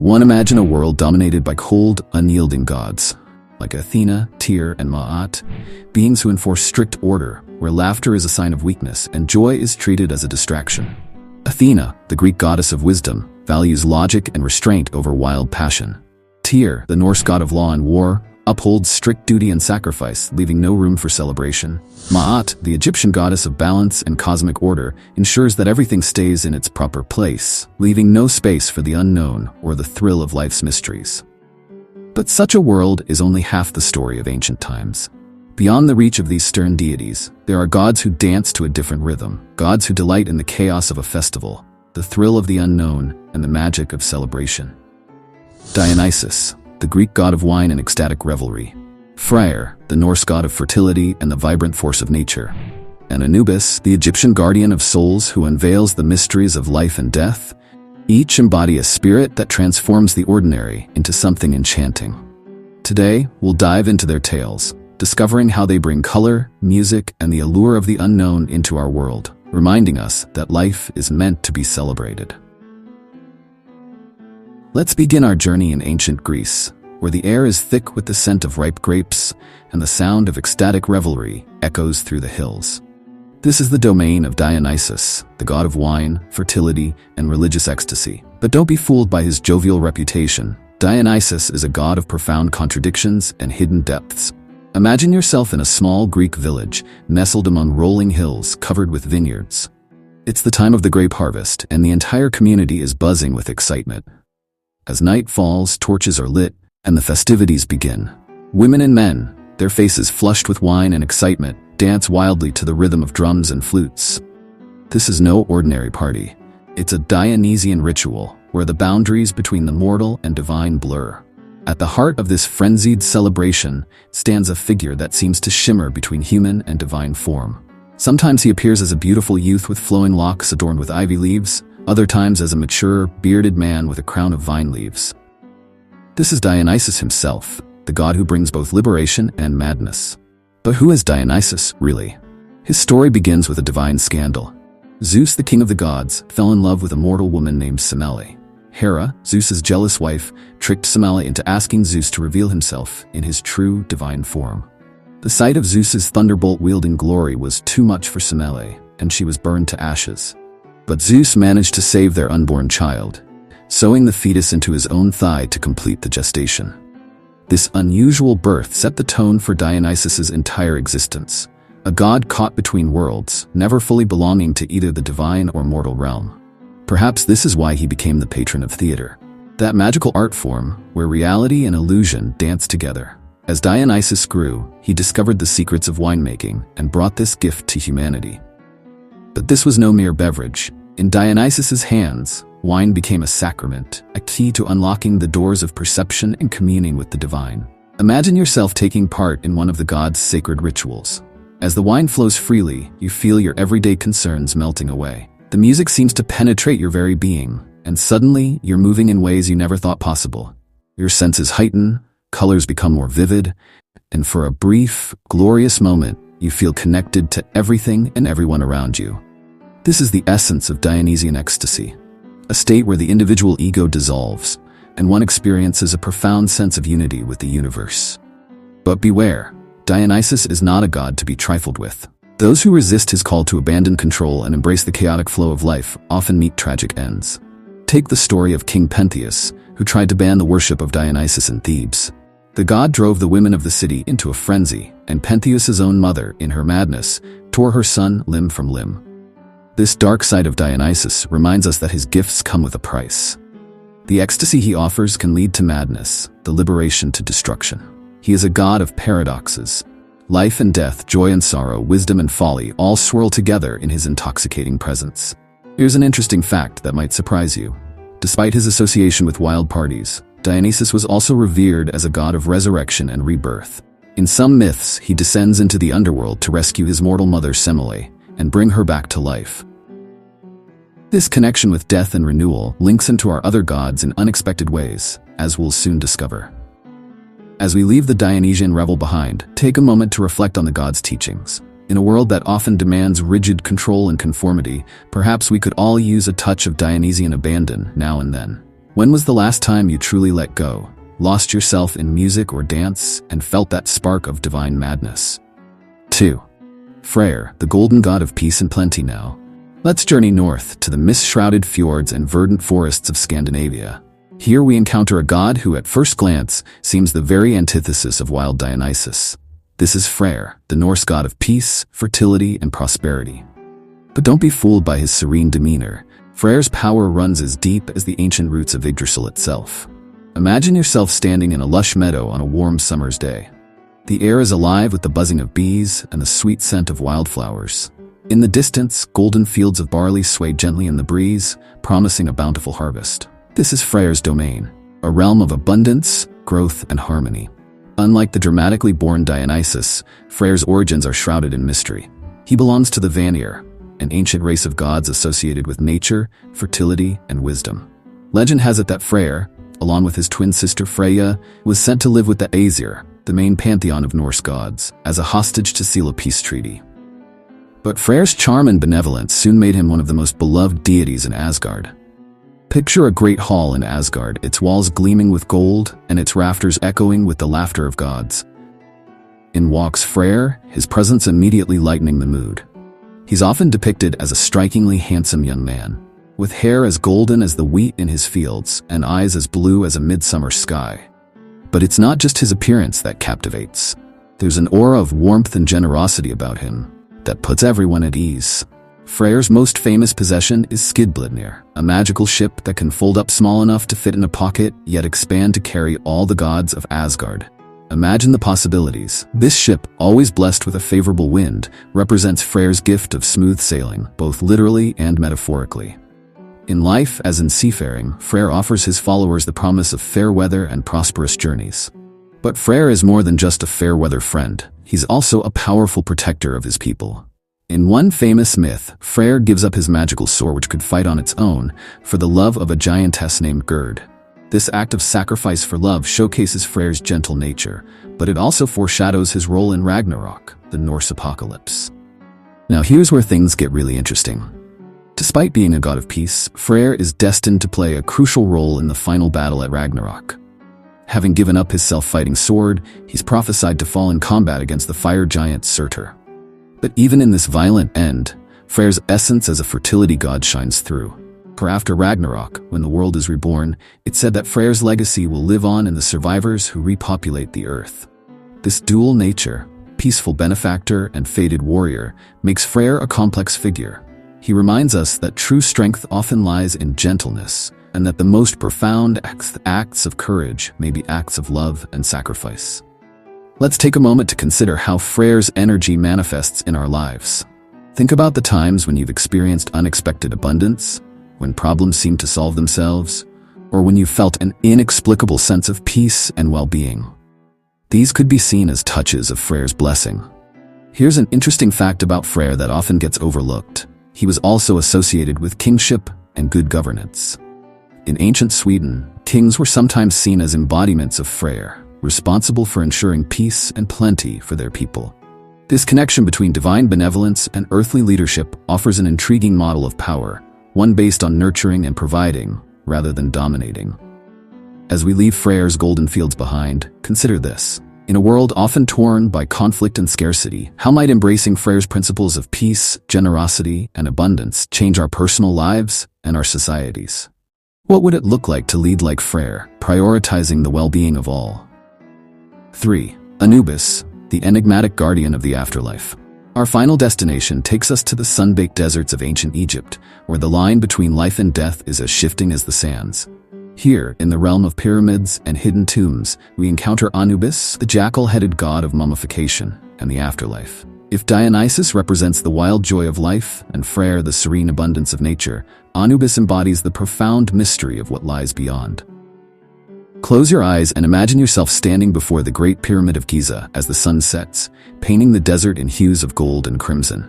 One imagine a world dominated by cold, unyielding gods, like Athena, Tyr, and Ma'at, beings who enforce strict order, where laughter is a sign of weakness and joy is treated as a distraction. Athena, the Greek goddess of wisdom, values logic and restraint over wild passion. Tyr, the Norse god of law and war, upholds strict duty and sacrifice, leaving no room for celebration. Ma'at, the Egyptian goddess of balance and cosmic order, ensures that everything stays in its proper place, leaving no space for the unknown or the thrill of life's mysteries. But such a world is only half the story of ancient times. Beyond the reach of these stern deities, there are gods who dance to a different rhythm, gods who delight in the chaos of a festival, the thrill of the unknown, and the magic of celebration. Dionysus, the Greek god of wine and ecstatic revelry. Freyr, the Norse god of fertility and the vibrant force of nature. And Anubis, the Egyptian guardian of souls who unveils the mysteries of life and death. Each embody a spirit that transforms the ordinary into something enchanting. Today, we'll dive into their tales, discovering how they bring color, music, and the allure of the unknown into our world, reminding us that life is meant to be celebrated. Let's begin our journey in ancient Greece, where the air is thick with the scent of ripe grapes and the sound of ecstatic revelry echoes through the hills. This is the domain of Dionysus, the god of wine, fertility, and religious ecstasy. But don't be fooled by his jovial reputation. Dionysus is a god of profound contradictions and hidden depths. Imagine yourself in a small Greek village, nestled among rolling hills covered with vineyards. It's the time of the grape harvest, and the entire community is buzzing with excitement. As night falls, torches are lit, and the festivities begin. Women and men, their faces flushed with wine and excitement, dance wildly to the rhythm of drums and flutes. This is no ordinary party. It's a Dionysian ritual, where the boundaries between the mortal and divine blur. At the heart of this frenzied celebration stands a figure that seems to shimmer between human and divine form. Sometimes he appears as a beautiful youth with flowing locks adorned with ivy leaves, other times as a mature, bearded man with a crown of vine leaves. This is Dionysus himself, the god who brings both liberation and madness. But who is Dionysus, really? His story begins with a divine scandal. Zeus, the king of the gods, fell in love with a mortal woman named Semele. Hera, Zeus's jealous wife, tricked Semele into asking Zeus to reveal himself in his true divine form. The sight of Zeus's thunderbolt-wielding glory was too much for Semele, and she was burned to ashes. But Zeus managed to save their unborn child, sewing the fetus into his own thigh to complete the gestation. This unusual birth set the tone for Dionysus's entire existence, a god caught between worlds, never fully belonging to either the divine or mortal realm. Perhaps this is why he became the patron of theater, that magical art form where reality and illusion dance together. As Dionysus grew, he discovered the secrets of winemaking and brought this gift to humanity. But this was no mere beverage. In Dionysus's hands, wine became a sacrament, a key to unlocking the doors of perception and communing with the divine. Imagine yourself taking part in one of the god's sacred rituals. As the wine flows freely, you feel your everyday concerns melting away. The music seems to penetrate your very being, and suddenly you're moving in ways you never thought possible. Your senses heighten, colors become more vivid, and for a brief, glorious moment, you feel connected to everything and everyone around you. This is the essence of Dionysian ecstasy, a state where the individual ego dissolves, and one experiences a profound sense of unity with the universe. But beware, Dionysus is not a god to be trifled with. Those who resist his call to abandon control and embrace the chaotic flow of life often meet tragic ends. Take the story of King Pentheus, who tried to ban the worship of Dionysus in Thebes. The god drove the women of the city into a frenzy, and Pentheus's own mother, in her madness, tore her son limb from limb. This dark side of Dionysus reminds us that his gifts come with a price. The ecstasy he offers can lead to madness, the liberation to destruction. He is a god of paradoxes. Life and death, joy and sorrow, wisdom and folly all swirl together in his intoxicating presence. Here's an interesting fact that might surprise you. Despite his association with wild parties, Dionysus was also revered as a god of resurrection and rebirth. In some myths, he descends into the underworld to rescue his mortal mother Semele and bring her back to life. This connection with death and renewal links him to our other gods in unexpected ways, as we'll soon discover. As we leave the Dionysian revel behind, take a moment to reflect on the god's teachings. In a world that often demands rigid control and conformity, perhaps we could all use a touch of Dionysian abandon now and then. When was the last time you truly let go, lost yourself in music or dance, and felt that spark of divine madness? 2. Freyr, the golden god of peace and plenty. Now, let's journey north to the mist-shrouded fjords and verdant forests of Scandinavia. Here we encounter a god who at first glance seems the very antithesis of wild Dionysus. This is Freyr, the Norse god of peace, fertility, and prosperity. But don't be fooled by his serene demeanor. Freyr's power runs as deep as the ancient roots of Yggdrasil itself. Imagine yourself standing in a lush meadow on a warm summer's day. The air is alive with the buzzing of bees and the sweet scent of wildflowers. In the distance, golden fields of barley sway gently in the breeze, promising a bountiful harvest. This is Freyr's domain, a realm of abundance, growth, and harmony. Unlike the dramatically born Dionysus, Freyr's origins are shrouded in mystery. He belongs to the Vanir, an ancient race of gods associated with nature, fertility, and wisdom. Legend has it that Freyr, along with his twin sister Freya, was sent to live with the Aesir, the main pantheon of Norse gods, as a hostage to seal a peace treaty. But Freyr's charm and benevolence soon made him one of the most beloved deities in Asgard. Picture a great hall in Asgard, its walls gleaming with gold and its rafters echoing with the laughter of gods. In walks Freyr, his presence immediately lightening the mood. He's often depicted as a strikingly handsome young man, with hair as golden as the wheat in his fields and eyes as blue as a midsummer sky. But it's not just his appearance that captivates. There's an aura of warmth and generosity about him that puts everyone at ease. Freyr's most famous possession is Skidbladnir, a magical ship that can fold up small enough to fit in a pocket, yet expand to carry all the gods of Asgard. Imagine the possibilities. This ship, always blessed with a favorable wind, represents Freyr's gift of smooth sailing, both literally and metaphorically. In life, as in seafaring, Freyr offers his followers the promise of fair weather and prosperous journeys. But Freyr is more than just a fair-weather friend. He's also a powerful protector of his people. In one famous myth, Freyr gives up his magical sword which could fight on its own for the love of a giantess named Gerd. This act of sacrifice for love showcases Freyr's gentle nature, but it also foreshadows his role in Ragnarok, the Norse apocalypse. Now here's where things get really interesting. Despite being a god of peace, Freyr is destined to play a crucial role in the final battle at Ragnarok. Having given up his self-fighting sword, he's prophesied to fall in combat against the fire giant Surtur. But even in this violent end, Freyr's essence as a fertility god shines through. For after Ragnarok, when the world is reborn, it's said that Freyr's legacy will live on in the survivors who repopulate the earth. This dual nature, peaceful benefactor and fated warrior, makes Freyr a complex figure. He reminds us that true strength often lies in gentleness, and that the most profound acts of courage may be acts of love and sacrifice. Let's take a moment to consider how Freyr's energy manifests in our lives. Think about the times when you've experienced unexpected abundance, when problems seem to solve themselves, or when you felt an inexplicable sense of peace and well-being. These could be seen as touches of Freyr's blessing. Here's an interesting fact about Freyr that often gets overlooked. He was also associated with kingship and good governance. In ancient Sweden, kings were sometimes seen as embodiments of Freyr, responsible for ensuring peace and plenty for their people. This connection between divine benevolence and earthly leadership offers an intriguing model of power, one based on nurturing and providing, rather than dominating. As we leave Freyr's golden fields behind, consider this. In a world often torn by conflict and scarcity, how might embracing Freyr's principles of peace, generosity, and abundance change our personal lives and our societies? What would it look like to lead like Freyr, prioritizing the well-being of all? 3. Anubis, the enigmatic guardian of the afterlife. Our final destination takes us to the sun-baked deserts of ancient Egypt, where the line between life and death is as shifting as the sands. Here, in the realm of pyramids and hidden tombs, we encounter Anubis, the jackal-headed god of mummification and the afterlife. If Dionysus represents the wild joy of life and Freyr the serene abundance of nature, Anubis embodies the profound mystery of what lies beyond. Close your eyes and imagine yourself standing before the Great Pyramid of Giza as the sun sets, painting the desert in hues of gold and crimson.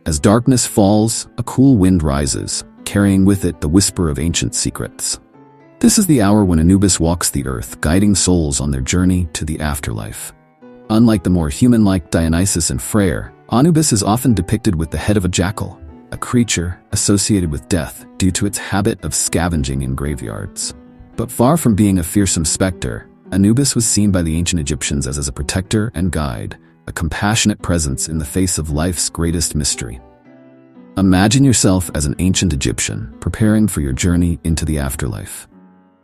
As darkness falls, a cool wind rises, carrying with it the whisper of ancient secrets. This is the hour when Anubis walks the earth, guiding souls on their journey to the afterlife. Unlike the more human-like Dionysus and Freyr, Anubis is often depicted with the head of a jackal, a creature associated with death due to its habit of scavenging in graveyards. But far from being a fearsome specter, Anubis was seen by the ancient Egyptians as a protector and guide, a compassionate presence in the face of life's greatest mystery. Imagine yourself as an ancient Egyptian, preparing for your journey into the afterlife.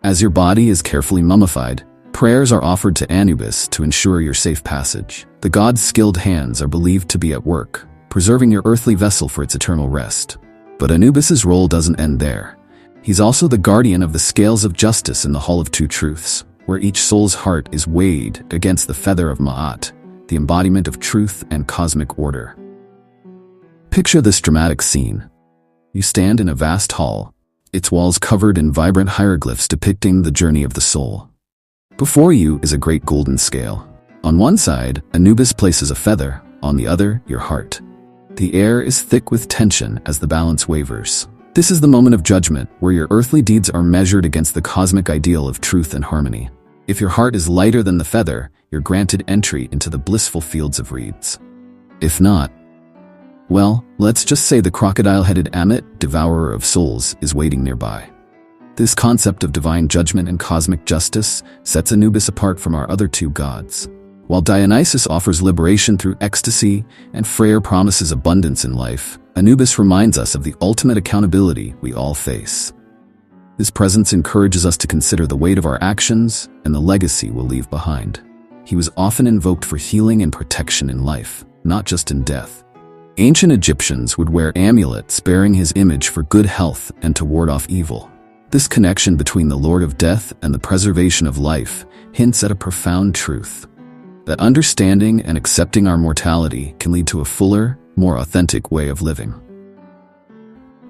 As your body is carefully mummified, prayers are offered to Anubis to ensure your safe passage. The god's skilled hands are believed to be at work, preserving your earthly vessel for its eternal rest. But Anubis's role doesn't end there. He's also the guardian of the scales of justice in the Hall of Two Truths, where each soul's heart is weighed against the feather of Ma'at, the embodiment of truth and cosmic order. Picture this dramatic scene. You stand in a vast hall, its walls covered in vibrant hieroglyphs depicting the journey of the soul. Before you is a great golden scale. On one side, Anubis places a feather, on the other, your heart. The air is thick with tension as the balance wavers. This is the moment of judgment, where your earthly deeds are measured against the cosmic ideal of truth and harmony. If your heart is lighter than the feather, you're granted entry into the blissful fields of reeds. If not, well, let's just say the crocodile-headed Ammit, devourer of souls, is waiting nearby. This concept of divine judgment and cosmic justice sets Anubis apart from our other two gods. While Dionysus offers liberation through ecstasy and Freyr promises abundance in life, Anubis reminds us of the ultimate accountability we all face. His presence encourages us to consider the weight of our actions and the legacy we'll leave behind. He was often invoked for healing and protection in life, not just in death. Ancient Egyptians would wear amulets bearing his image for good health and to ward off evil. This connection between the Lord of Death and the preservation of life hints at a profound truth: that understanding and accepting our mortality can lead to a fuller, more authentic way of living.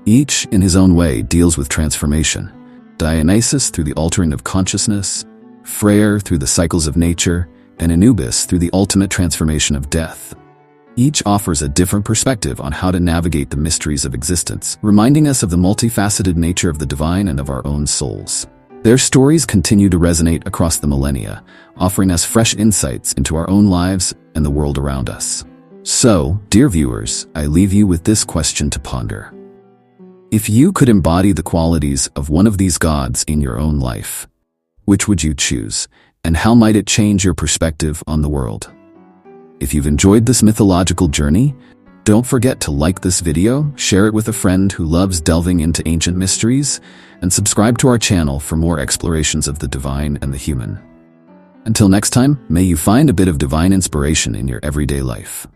Each, in his own way, deals with transformation. Dionysus through the altering of consciousness, Freyr through the cycles of nature, and Anubis through the ultimate transformation of death. Each offers a different perspective on how to navigate the mysteries of existence, reminding us of the multifaceted nature of the divine and of our own souls. Their stories continue to resonate across the millennia, offering us fresh insights into our own lives and the world around us. So, dear viewers, I leave you with this question to ponder. If you could embody the qualities of one of these gods in your own life, which would you choose, and how might it change your perspective on the world? If you've enjoyed this mythological journey, don't forget to like this video, share it with a friend who loves delving into ancient mysteries, and subscribe to our channel for more explorations of the divine and the human. Until next time, may you find a bit of divine inspiration in your everyday life.